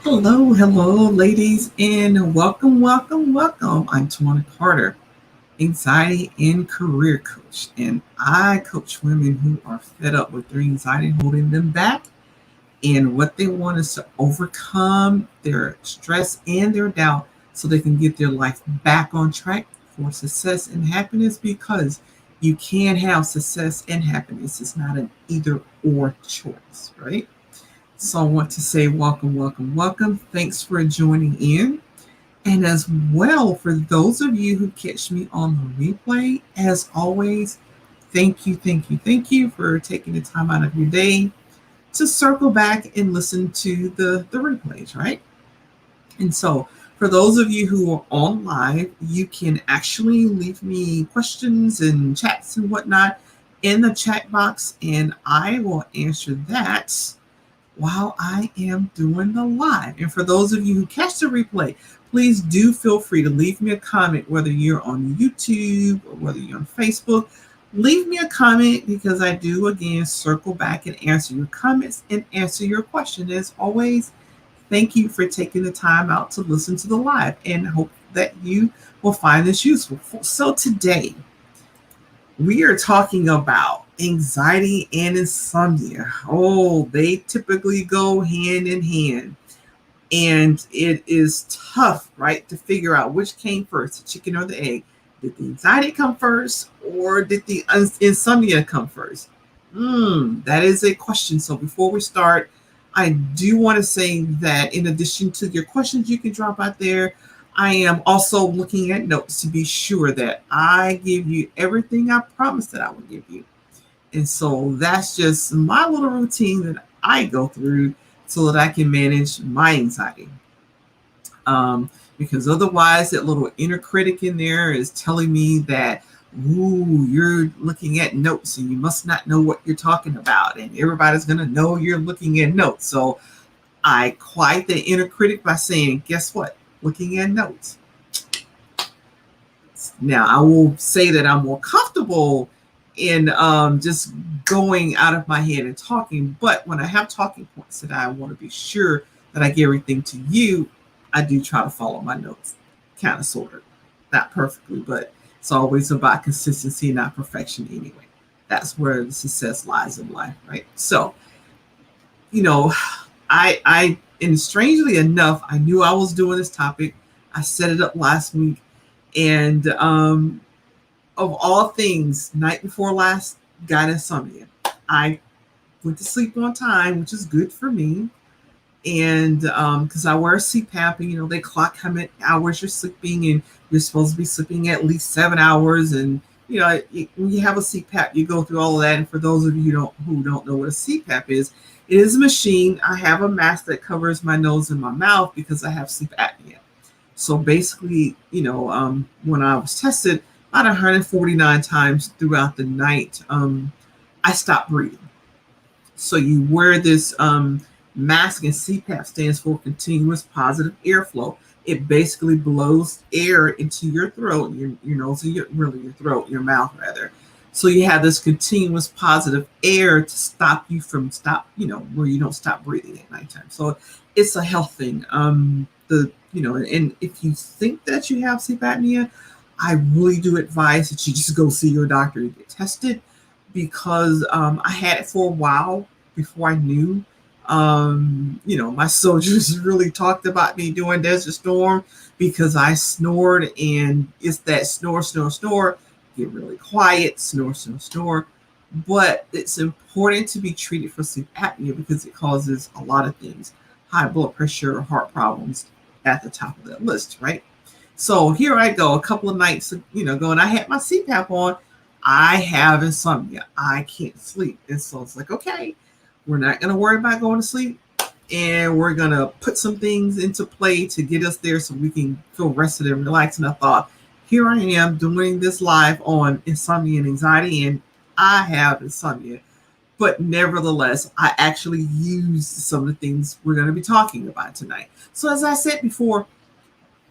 Hello, ladies, and welcome. I'm Twanna Carter, anxiety and career coach, and I coach women who are fed up with their anxiety holding them back, and what they want is to overcome their stress and their doubt so they can get their life back on track for success and happiness. Because you can have success and happiness; it's not an either or choice, right? So I want to say welcome. Thanks for joining in. And as well, for those of you who catch me on the replay, as always, thank you for taking the time out of your day to circle back and listen to the replays, right? And so for those of you who are on live, you can actually leave me questions and chats and whatnot in the chat box, and I will answer that while I am doing the live. And for those of you who catch the replay, please do feel free to leave me a comment, whether you're on YouTube or whether you're on Facebook. Leave me a comment because I do, again, circle back and answer your comments and answer your question. As always, thank you for taking the time out to listen to the live and hope that you will find this useful. So today, we are talking about anxiety and insomnia. Oh, they typically go hand in hand. And it is tough, right, to figure out which came first, the chicken or the egg. Did the anxiety come first or did the insomnia come first? That is a question. So before we start, I do want to say that in addition to your questions you can drop out there, I am also looking at notes to be sure that I give you everything I promised that I would give you. And so that's just my little routine that I go through so that I can manage my anxiety. Because otherwise, that little inner critic in there is telling me that, ooh, you're looking at notes and you must not know what you're talking about. And everybody's going to know you're looking at notes. So I quiet the inner critic by saying, guess what? Looking at notes. Now, I will say that I'm more comfortable in just going out of my head and talking. But when I have talking points that I want to be sure that I get everything to you, I do try to follow my notes, kind of, sort of. Not perfectly, but it's always about consistency, not perfection anyway. That's where the success lies in life, right? So, and strangely enough, I knew I was doing this topic. I set it up last week. And of all things, night before last, got insomnia. I went to sleep on time, which is good for me. And because I wear a CPAP, and they clock how many hours you're sleeping, and you're supposed to be sleeping at least 7 hours. And when you have a CPAP, you go through all of that. And for those of you who don't know what a CPAP is, it is a machine. I have a mask that covers my nose and my mouth because I have sleep apnea. So basically, when I was tested about 149 times throughout the night, I stopped breathing. So you wear this mask, and CPAP stands for continuous positive airflow. It basically blows air into your throat, your nose, and your throat, your mouth rather. So you have this continuous positive air to stop you from where you don't stop breathing at nighttime. So it's a health thing. And if you think that you have sleep apnea, I really do advise that you just go see your doctor to get tested, because I had it for a while before I knew. My soldiers really talked about me doing Desert Storm because I snored, and it's that snore, get really quiet, snore. But it's important to be treated for sleep apnea because it causes a lot of things: high blood pressure, heart problems at the top of that list, right? So here I go, a couple of nights, ago, and I had my CPAP on. I have insomnia. I can't sleep. And so it's like, okay, we're not going to worry about going to sleep. And we're going to put some things into play to get us there so we can feel rested and relaxed. And I thought, here I am doing this live on insomnia and anxiety, and I have insomnia. But nevertheless, I actually used some of the things we're going to be talking about tonight. So as I said before,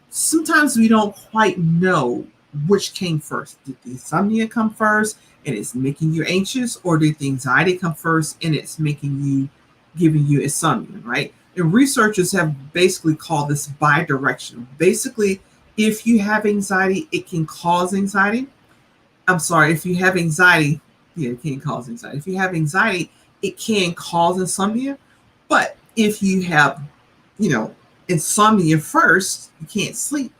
sometimes we don't quite know which came first. Did the insomnia come first and it's making you anxious, or did the anxiety come first and it's giving you insomnia, right? And researchers have basically called this bidirectional. Basically, if you have anxiety, it can cause anxiety. I'm sorry, if you have anxiety, yeah, it can cause anxiety. If you have anxiety, it can cause insomnia. But if you have, you know, insomnia first, you can't sleep,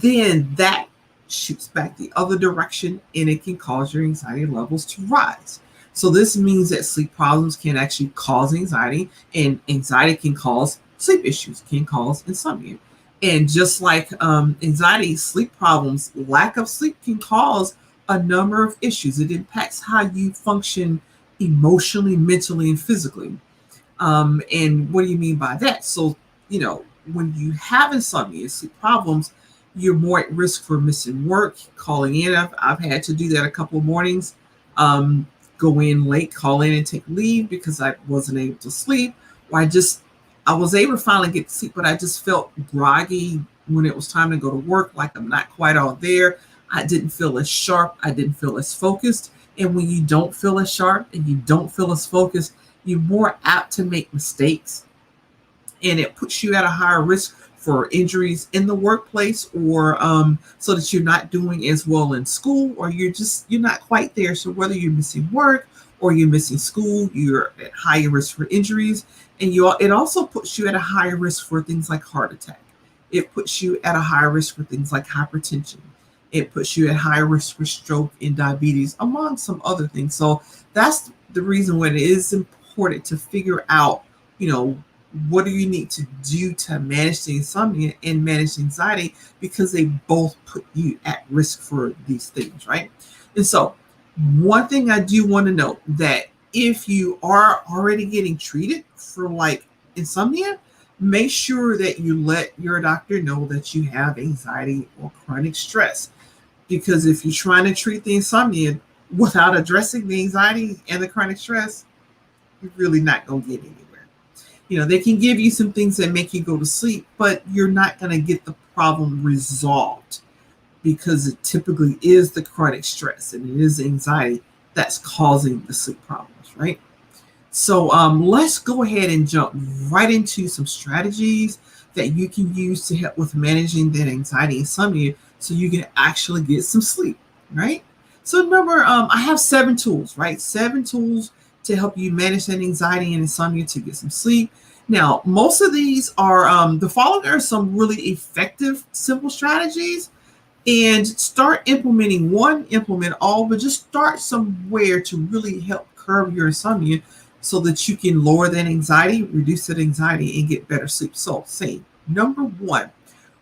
then that shoots back the other direction and it can cause your anxiety levels to rise. So this means that sleep problems can actually cause anxiety, and anxiety can cause sleep issues, can cause insomnia. And just like anxiety, sleep problems, lack of sleep can cause a number of issues. It impacts how you function emotionally, mentally, and physically. And what do you mean by that? So, when you have insomnia, sleep problems, you're more at risk for missing work, calling in. I've had to do that a couple of mornings, um, go in late, call in and take leave because I wasn't able to sleep. Or I was able to finally get to sleep, but I just felt groggy when it was time to go to work, like I'm not quite all there. I didn't feel as sharp. I didn't feel as focused. And when you don't feel as sharp and you don't feel as focused, you're more apt to make mistakes, and it puts you at a higher risk for injuries in the workplace, or so that you're not doing as well in school, or you're not quite there. So whether you're missing work or you're missing school, you're at higher risk for injuries. And it also puts you at a higher risk for things like heart attack. It puts you at a higher risk for things like hypertension. It puts you at higher risk for stroke and diabetes, among some other things. So that's the reason why it is important to figure out, what do you need to do to manage the insomnia and manage anxiety, because they both put you at risk for these things, right? And so one thing I do want to note, that if you are already getting treated for like insomnia, make sure that you let your doctor know that you have anxiety or chronic stress. Because if you're trying to treat the insomnia without addressing the anxiety and the chronic stress, you're really not going to get anywhere. They can give you some things that make you go to sleep, but you're not going to get the problem resolved, because it typically is the chronic stress and it is anxiety that's causing the sleep problems, right? So let's go ahead and jump right into some strategies that you can use to help with managing that anxiety and insomnia, so you can actually get some sleep, right? So I have 7 tools, right? 7 tools to help you manage that anxiety and insomnia to get some sleep. Now, most of these are the following are some really effective, simple strategies. And start implementing one, implement all, but just start somewhere to really help curb your insomnia, so that you can lower that anxiety, reduce that anxiety, and get better sleep. So, say number 1,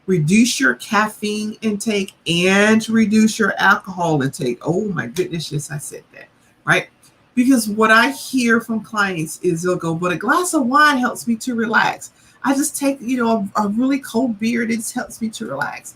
reduce your caffeine intake and reduce your alcohol intake. Oh my goodness, yes, I said that, right? Because what I hear from clients is they'll go, but a glass of wine helps me to relax. I just take, a really cold beer, and it helps me to relax.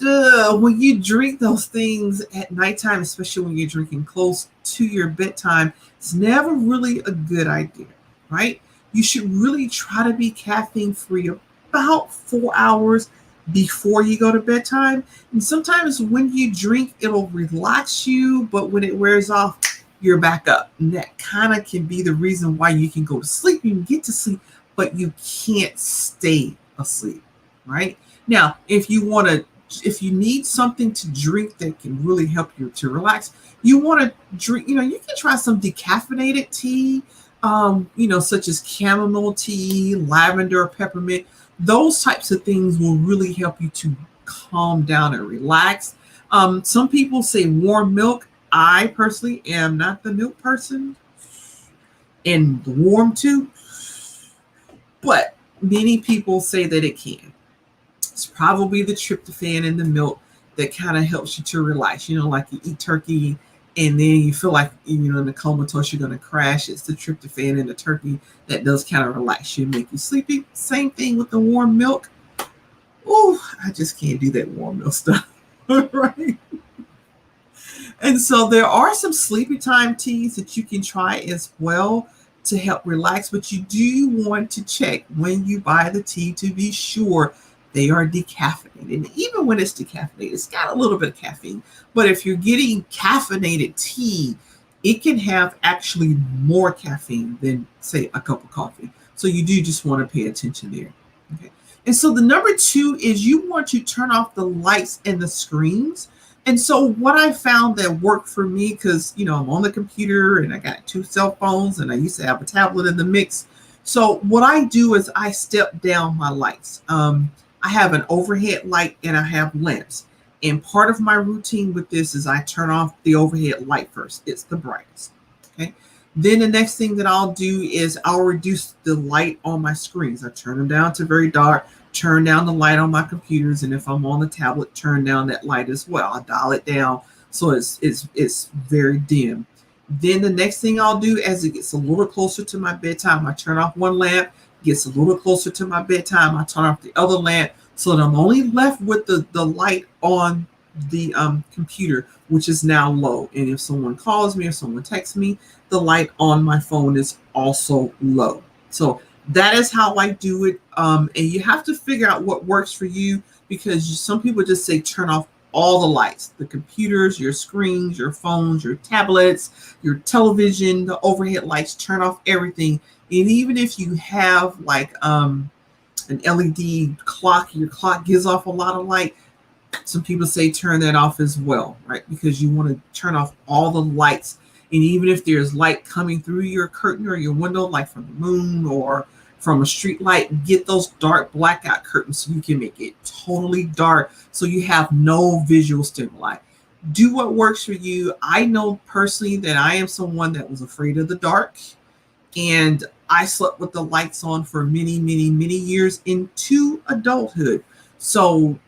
When you drink those things at nighttime, especially when you're drinking close to your bedtime, it's never really a good idea, right? You should really try to be caffeine free about 4 hours before you go to bedtime. And sometimes when you drink, it'll relax you, but when it wears off, you're back up. And that kind of can be the reason why you can go to sleep. You can get to sleep, but you can't stay asleep, right? Now, if you need something to drink that can really help you to relax, you want to drink, you can try some decaffeinated tea, such as chamomile tea, lavender, peppermint. Those types of things will really help you to calm down and relax. Some people say warm milk. I personally am not the milk person, and warm too, but many people say that it can. It's probably the tryptophan in the milk that kind of helps you to relax. Like you eat turkey and then you feel like, in the comatose, you're going to crash. It's the tryptophan in the turkey that does kind of relax you and make you sleepy. Same thing with the warm milk. Oh, I just can't do that warm milk stuff, right? And so there are some sleepy time teas that you can try as well to help relax, but you do want to check when you buy the tea to be sure they are decaffeinated. And even when it's decaffeinated, it's got a little bit of caffeine. But if you're getting caffeinated tea, it can have actually more caffeine than, say, a cup of coffee. So you do just want to pay attention there. Okay. And so the number 2 is you want to turn off the lights and the screens. And so what I found that worked for me, because I'm on the computer and I got 2 cell phones and I used to have a tablet in the mix. So what I do is I step down my lights. I have an overhead light and I have lamps. And part of my routine with this is I turn off the overhead light first. It's the brightest. Okay. Then the next thing that I'll do is I'll reduce the light on my screens. I turn them down to very dark, turn down the light on my computers, and if I'm on the tablet, turn down that light as well. I dial it down so it's very dim. Then the next thing I'll do as it gets a little closer to my bedtime, I turn off one lamp, gets a little closer to my bedtime, I turn off the other lamp so that I'm only left with the light on the computer, which is now low. And if someone calls me or someone texts me, the light on my phone is also low. So that is how I do it. And you have to figure out what works for you, because some people just say turn off all the lights, the computers, your screens, your phones, your tablets, your television, the overhead lights, turn off everything. And even if you have like an LED clock, your clock gives off a lot of light, some people say turn that off as well, right? Because you want to turn off all the lights. And even if there's light coming through your curtain or your window, like from the moon or from a street light, get those dark blackout curtains so you can make it totally dark so you have no visual stimuli. Do what works for you. I know personally that I am someone that was afraid of the dark, and I slept with the lights on for many, many, many years into adulthood. So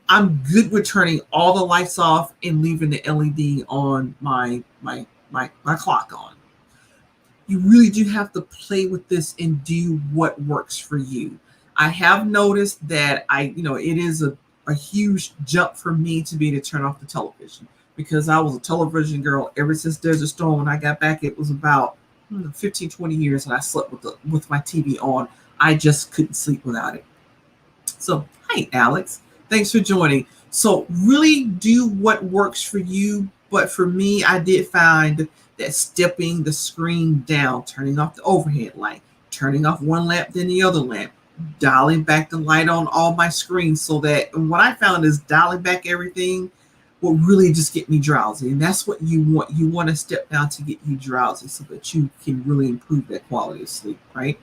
I'm good with turning all the lights off and leaving the LED on my clock on. You really do have to play with this and do what works for you. I have noticed that it is a huge jump for me to be able to turn off the television, because I was a television girl ever since Desert Storm. When I got back, it was about 15, 20 years that I slept with my TV on. I just couldn't sleep without it. So, hi, Alex. Thanks for joining. So really do what works for you. But for me, I did find that stepping the screen down, turning off the overhead light, turning off one lamp, then the other lamp, dialing back the light on all my screens, so that, and what I found is dialing back everything will really just get me drowsy. And that's what you want. You want to step down to get you drowsy so that you can really improve that quality of sleep, right?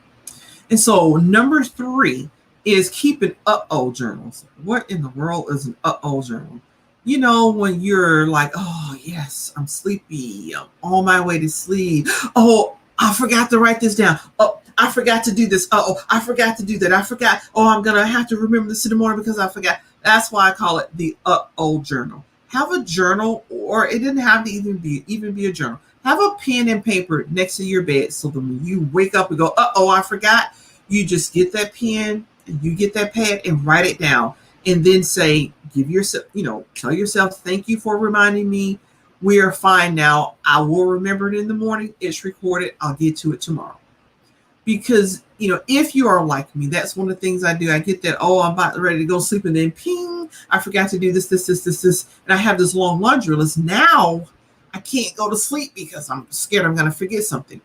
And so number 3 is keep an uh-oh journal. What in the world is an uh-oh journal? When you're like, oh, yes, I'm sleepy. I'm on my way to sleep. Oh, I forgot to write this down. Oh, I forgot to do this. Oh, I forgot to do that. I forgot. Oh, I'm going to have to remember this in the morning because I forgot. That's why I call it the uh-oh journal. Have a journal, or it didn't have to even be a journal. Have a pen and paper next to your bed so that when you wake up and go, uh-oh, I forgot, you just get that pen and you get that pad and write it down, and then say, give yourself, tell yourself, thank you for reminding me. We are fine now. I will remember it in the morning. It's recorded. I'll get to it tomorrow. Because, if you are like me, that's one of the things I do. I get that, oh, I'm about ready to go sleep, and then ping, I forgot to do this. And I have this long laundry list. Now I can't go to sleep because I'm scared I'm going to forget something.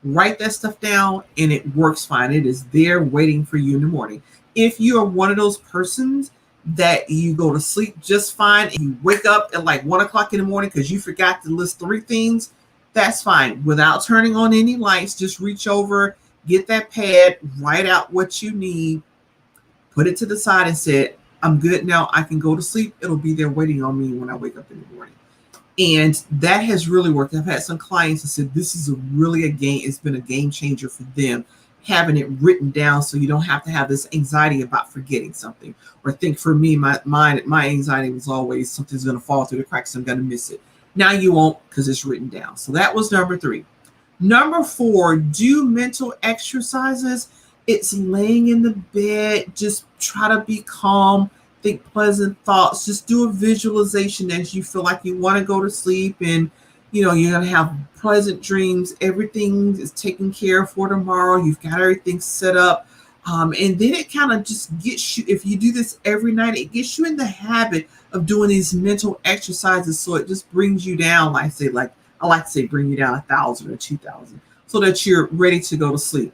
Write that stuff down and it works fine. It is there waiting for you in the morning. If you are one of those persons that you go to sleep just fine and you wake up at like 1 o'clock in the morning because you forgot to list 3 things, that's fine. Without turning on any lights, just reach over, get that pad, write out what you need, put it to the side and say, I'm good now. I can go to sleep. It'll be there waiting on me when I wake up in the morning. And that has really worked. I've had some clients that said this is it's been a game changer for them, having it written down so you don't have to have this anxiety about forgetting something. Or think for me, my anxiety was always something's going to fall through the cracks, I'm going to miss it. Now you won't, because it's written down. So that was number 3. Number 4, do mental exercises. It's laying in the bed. Just try to be calm. Think pleasant thoughts. Just do a visualization as you feel like you want to go to sleep, and you're going to have pleasant dreams. Everything is taken care of for tomorrow. You've got everything set up. And then it kind of just gets you, if you do this every night, it gets you in the habit of doing these mental exercises. So it just brings you down, I like to say, bring you down 1,000 or 2,000 so that you're ready to go to sleep.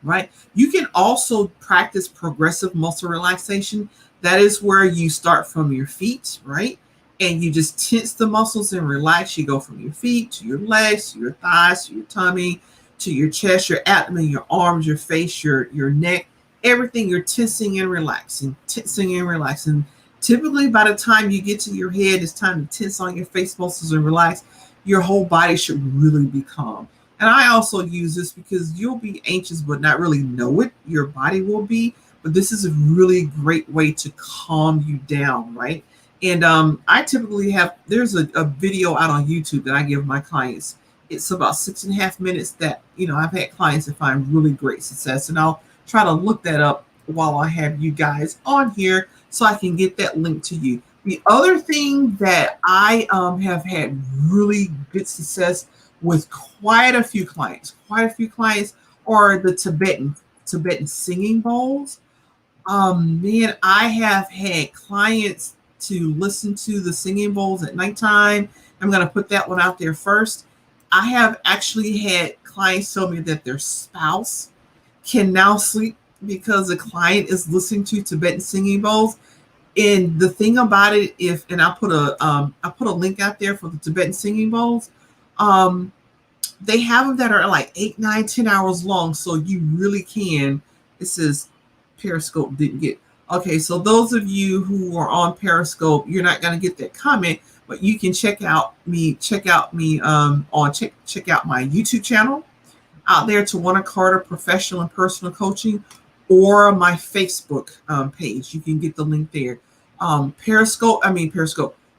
right? You can also practice progressive muscle relaxation. That is where you start from your feet, right? And you just tense the muscles and relax. You go from your feet to your legs, to your thighs, to your tummy, to your chest, your abdomen, your arms, your face, your neck, everything. You're tensing and relaxing, tensing and relaxing. Typically, by the time you get to your head, it's time to tense on your face muscles and relax. Your whole body should really be calm. And I also use this because you'll be anxious but not really know it. Your body will be, but this is a really great way to calm you down, right? And I typically have, there's a video out on YouTube that I give my clients. It's about 6.5 minutes that, I've had clients that find really great success. And I'll try to look that up while I have you guys on here so I can get that link to you. The other thing that I have had really good success with quite a few clients are the Tibetan singing bowls. Man, I have had clients to listen to the singing bowls at nighttime. I'm going to put that one out there first. I have actually had clients tell me that their spouse can now sleep because the client is listening to Tibetan singing bowls. And the thing about it, I put a link out there for the Tibetan singing bowls. They have them that are like 8, 9, 10 hours long, so you really can. It says Periscope didn't get. Okay, so those of you who are on Periscope, you're not going to get that comment, but you can check out me on check out my YouTube channel out there, Twanna Carter Professional and Personal Coaching, or my Facebook page. You can get the link there. Periscope,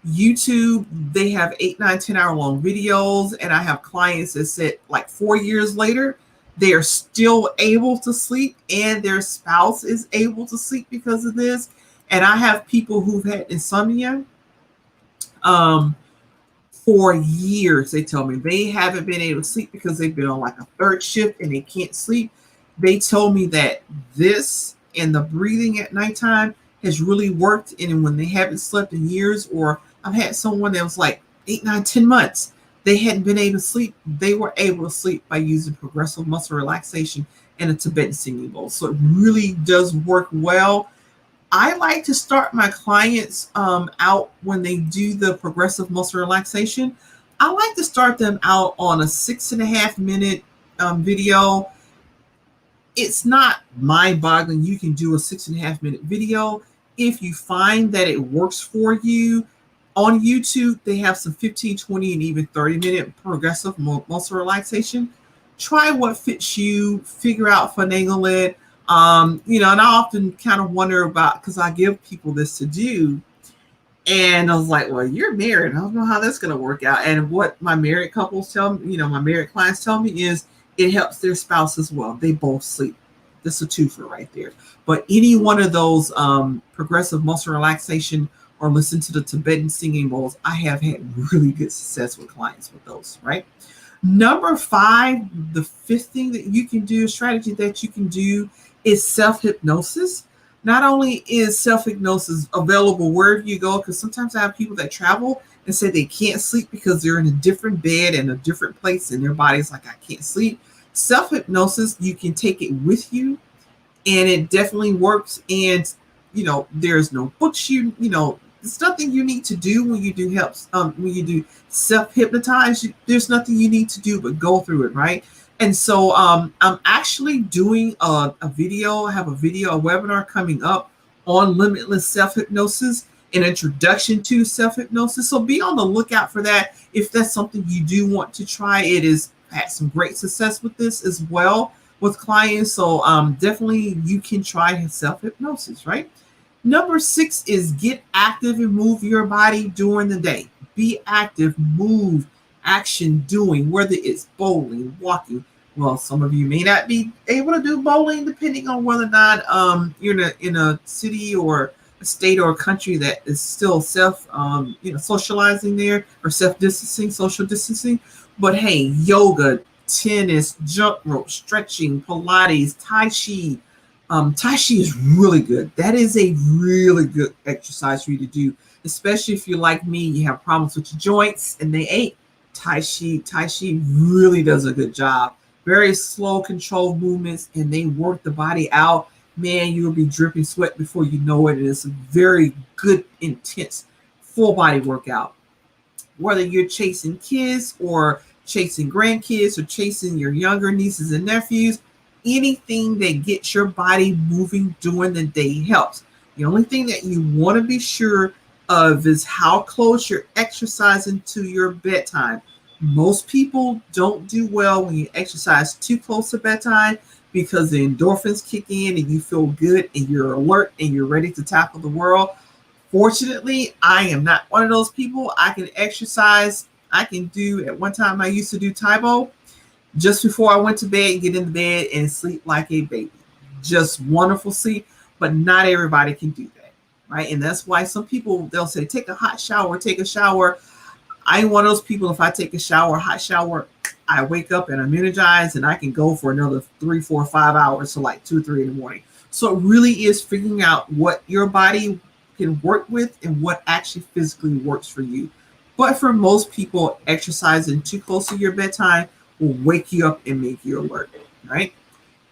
YouTube, they have 8, 9, 10 hour long videos, and I have clients that said like 4 years later, they are still able to sleep and their spouse is able to sleep because of this. And I have people who've had insomnia for years. They tell me they haven't been able to sleep because they've been on like a third shift and they can't sleep. They told me that this and the breathing at nighttime has really worked. And when they haven't slept in years, or I've had someone that was like 8, 9, 10 months, they hadn't been able to sleep. They were able to sleep by using progressive muscle relaxation and a Tibetan singing bowl. So it really does work well. I like to start my clients out when they do the progressive muscle relaxation. I like to start them out on a 6.5 minute video. It's not mind-boggling. You can do a 6.5 minute video. If you find that it works for you, on YouTube, they have some 15, 20, and even 30-minute progressive muscle relaxation. Try what fits you, figure out, finagle it. And I often kind of wonder about, because I give people this to do, and I was like, well, you're married. I don't know how that's going to work out. And what my married couples tell me, my married clients tell me is it helps their spouse as well. They both sleep. That's a twofer right there. But any one of those progressive muscle relaxation or listen to the Tibetan singing bowls, I have had really good success with clients with those, right? Number 5, the 5th thing that you can do, strategy that you can do, is self-hypnosis. Not only is self-hypnosis available wherever you go, because sometimes I have people that travel and say they can't sleep because they're in a different bed and a different place and their body's like, I can't sleep. Self-hypnosis, you can take it with you, and it definitely works. And there's no books, it's nothing you need to do when you do when you do self-hypnotize. There's nothing you need to do but go through it, right? And so I'm actually doing a video. I have a webinar coming up on limitless self-hypnosis, an introduction to self-hypnosis. So be on the lookout for that if that's something you do want to try. It has had some great success with this as well with clients. So definitely you can try self-hypnosis, right? Number 6 is get active and move your body during the day. Be active, move, action, doing, whether it's bowling, walking. Well, some of you may not be able to do bowling depending on whether or not you're in a city or a state or a country that is still socializing there, or social distancing. But hey, yoga, tennis, jump rope, stretching, Pilates, Tai Chi. Tai Chi is really good. That is a really good exercise for you to do, especially if you're like me, you have problems with your joints and they ache. Tai Chi really does a good job very slow, controlled movements, and they work the body out. Man, you'll be dripping sweat before you know it. It's a very good, intense, full body workout. Whether you're chasing kids or chasing grandkids or chasing your younger nieces and nephews, anything that gets your body moving during the day helps. The only thing that you want to be sure of is how close you're exercising to your bedtime. Most people don't do well when you exercise too close to bedtime because the endorphins kick in and you feel good and you're alert and you're ready to tackle the world. Fortunately, I am not one of those people. I can exercise. I can do, at one time, I used to do Taibo just before I went to bed, get in the bed and sleep like a baby. Just wonderful sleep, but not everybody can do that, right? And that's why some people, they'll say, take a hot shower, take a shower. I am one of those people, if I take a shower, hot shower, I wake up and I'm energized and I can go for another 3, 4, 5 hours to like 2, 3 in the morning. So it really is figuring out what your body can work with and what actually physically works for you. But for most people, exercising too close to your bedtime will wake you up and make you alert, right?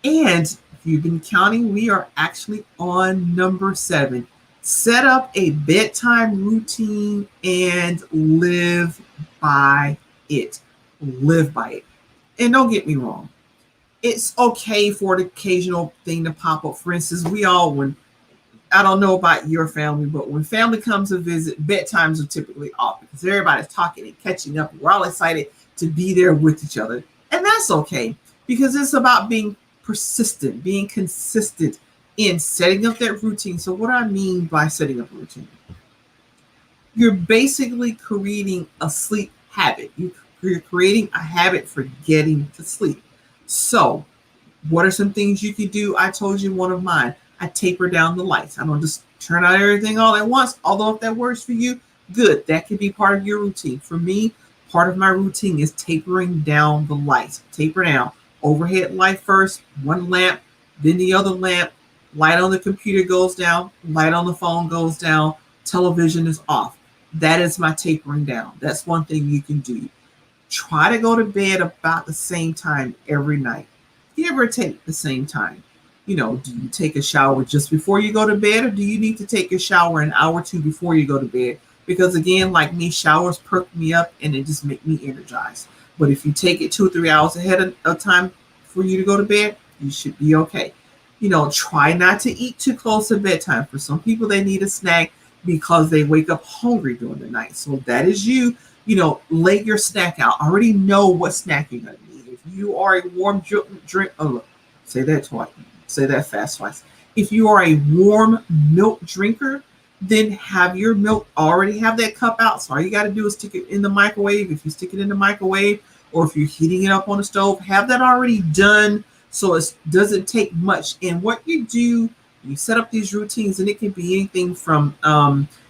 And if you've been counting, we are actually on number 7. Set up a bedtime routine and live by it. Live by it. And don't get me wrong, it's okay for the occasional thing to pop up. For instance, when I don't know about your family, but when family comes to visit, bedtimes are typically off because everybody's talking and catching up. We're all excited to be there with each other. And that's okay because it's about being persistent, being consistent in setting up that routine. So what I mean by setting up a routine, you're basically creating a sleep habit. You're creating a habit for getting to sleep. So what are some things you can do? I told you one of mine. I taper down the lights. I don't just turn out everything all at once. Although if that works for you, good. That can be part of your routine. For me, part of my routine is tapering down the lights. Taper down. Overhead light first, one lamp, then the other lamp. Light on the computer goes down. Light on the phone goes down. Television is off. That is my tapering down. That's one thing you can do. Try to go to bed about the same time every night. Give or take the same time. Do you take a shower just before you go to bed, or do you need to take your shower an hour or two before you go to bed? Because again, like me, showers perk me up and it just make me energized. But if you take it 2 or 3 hours ahead of time for you to go to bed, you should be okay. Try not to eat too close to bedtime. For some people, they need a snack because they wake up hungry during the night. So that is you. Lay your snack out. Already know what snack you're going to need. If you are a warm drink, say that twice. Say that fast twice. If you are a warm milk drinker, then have your milk, already have that cup out. So all you got to do is stick it in the microwave. If you stick it in the microwave, or if you're heating it up on the stove, have that already done so it doesn't take much. And what you do, you set up these routines, and it can be anything from,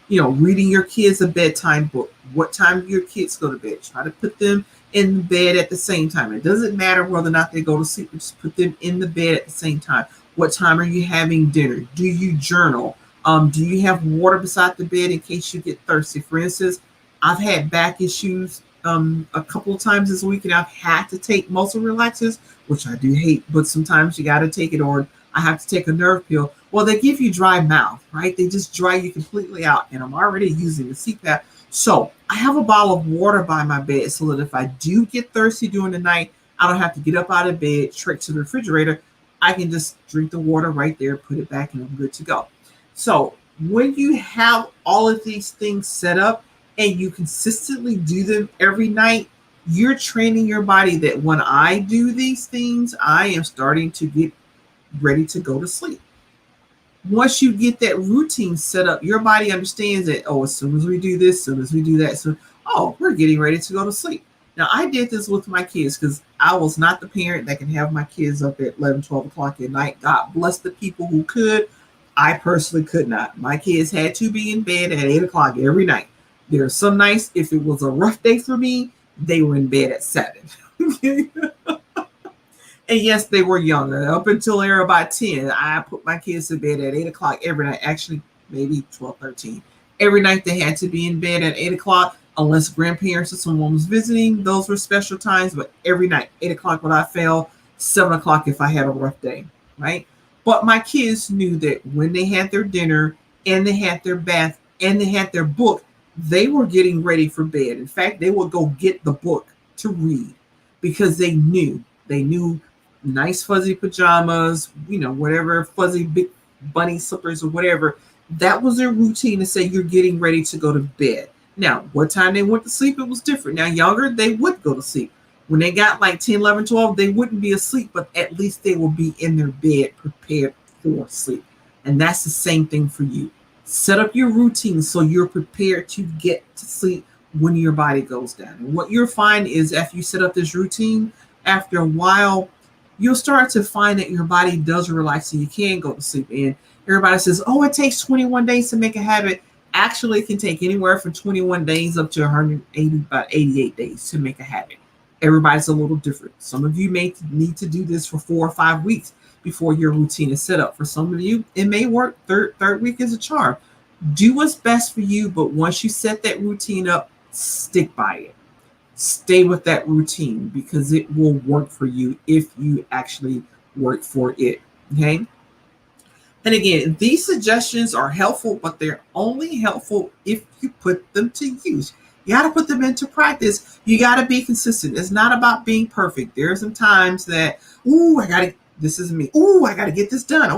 reading your kids a bedtime book. What time do your kids go to bed? Try to put them in bed at the same time. It doesn't matter whether or not they go to sleep. Just put them in the bed at the same time. What time are you having dinner? Do you journal? Do you have water beside the bed in case you get thirsty? For instance, I've had back issues a couple of times this week, and I've had to take muscle relaxers, which I do hate, but sometimes you got to take it, or I have to take a nerve pill. Well, they give you dry mouth, right? They just dry you completely out, and I'm already using the CPAP. So I have a bottle of water by my bed so that if I do get thirsty during the night, I don't have to get up out of bed, trek to the refrigerator. I can just drink the water right there, put it back, and I'm good to go. So when you have all of these things set up and you consistently do them every night, you're training your body that when I do these things, I am starting to get ready to go to sleep. Once you get that routine set up, your body understands that, as soon as we do this, as soon as we do that, so, we're getting ready to go to sleep. Now, I did this with my kids because I was not the parent that can have my kids up at 11, 12 o'clock at night. God bless the people who could. I personally could not. My kids had to be in bed at 8 o'clock every night. There are some nights, if it was a rough day for me, they were in bed at 7. And yes, they were younger. Up until they were about 10, I put my kids to bed at 8 o'clock every night. Actually, maybe 12, 13. Every night they had to be in bed at 8 o'clock. unless grandparents or someone was visiting. Those were special times, but every night, 8 o'clock when I fell, 7 o'clock if I had a rough day, right? But my kids knew that when they had their dinner and they had their bath and they had their book, they were getting ready for bed. In fact, they would go get the book to read because they knew nice fuzzy pajamas, whatever fuzzy big bunny slippers or whatever. That was their routine to say you're getting ready to go to bed. Now, what time they went to sleep, it was different. Now, younger, they would go to sleep. When they got like 10, 11, 12, they wouldn't be asleep, but at least they will be in their bed prepared for sleep. And that's the same thing for you. Set up your routine so you're prepared to get to sleep when your body goes down. And what you'll find is after you set up this routine, after a while, you'll start to find that your body does relax and you can go to sleep. And everybody says, oh, it takes 21 days to make a habit. Actually, it can take anywhere from 21 days up to 180, about 88 days to make a habit. Everybody's a little different. Some of you may need to do this for 4 or 5 weeks before your routine is set up. For some of you, it may work. Third week is a charm. Do what's best for you, but once you set that routine up, stick by it. Stay with that routine because it will work for you if you actually work for it. Okay. And again, these suggestions are helpful, but they're only helpful if you put them to use. You got to put them into practice. You got to be consistent. It's not about being perfect. There are some times that, this is me. I got to get this done.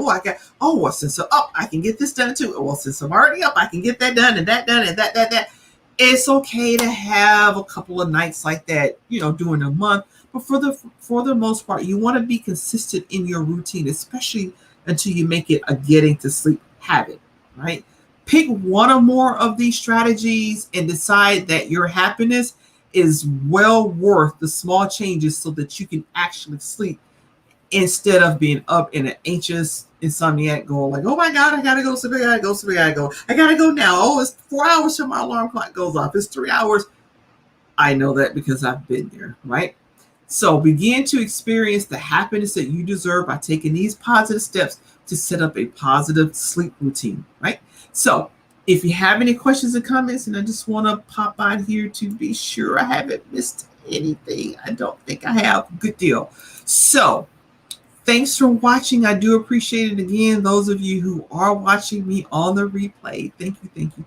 Since I'm up, I can get this done too. Well, since I'm already up, I can get that done and that done and that. It's okay to have a couple of nights like that, during a month. But for the most part, you want to be consistent in your routine, especially until you make it a getting to sleep habit, right? Pick one or more of these strategies and decide that your happiness is well worth the small changes so that you can actually sleep instead of being up in an anxious insomniac going like, oh my God, I gotta go sleep, I gotta go now. Oh, it's 4 hours till my alarm clock goes off. It's 3 hours. I know that because I've been there, right? So begin to experience the happiness that you deserve by taking these positive steps to set up a positive sleep routine, right? So if you have any questions and comments, and I just want to pop on here to be sure I haven't missed anything. I don't think I have. Good deal. So thanks for watching. I do appreciate it. Again, those of you who are watching me on the replay,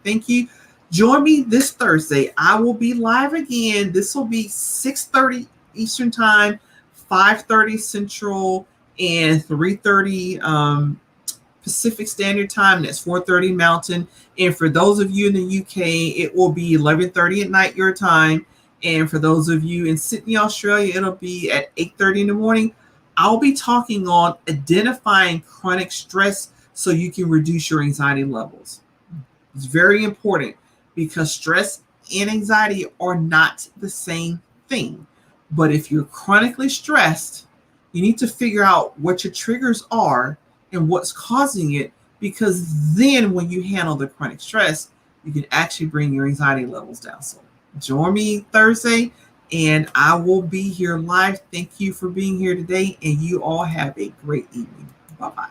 thank you. Join me this Thursday. I will be live again. This will be 6:30 Eastern Time, 5:30 Central, and 3:30 Pacific Standard Time. That's 4:30 Mountain. And for those of you in the UK, it will be 11:30 at night your time. And for those of you in Sydney, Australia, it'll be at 8:30 in the morning. I'll be talking on identifying chronic stress so you can reduce your anxiety levels. It's very important because stress and anxiety are not the same thing. But if you're chronically stressed, you need to figure out what your triggers are and what's causing it, because then when you handle the chronic stress, you can actually bring your anxiety levels down. So join me Thursday, and I will be here live. Thank you for being here today, and you all have a great evening. Bye-bye.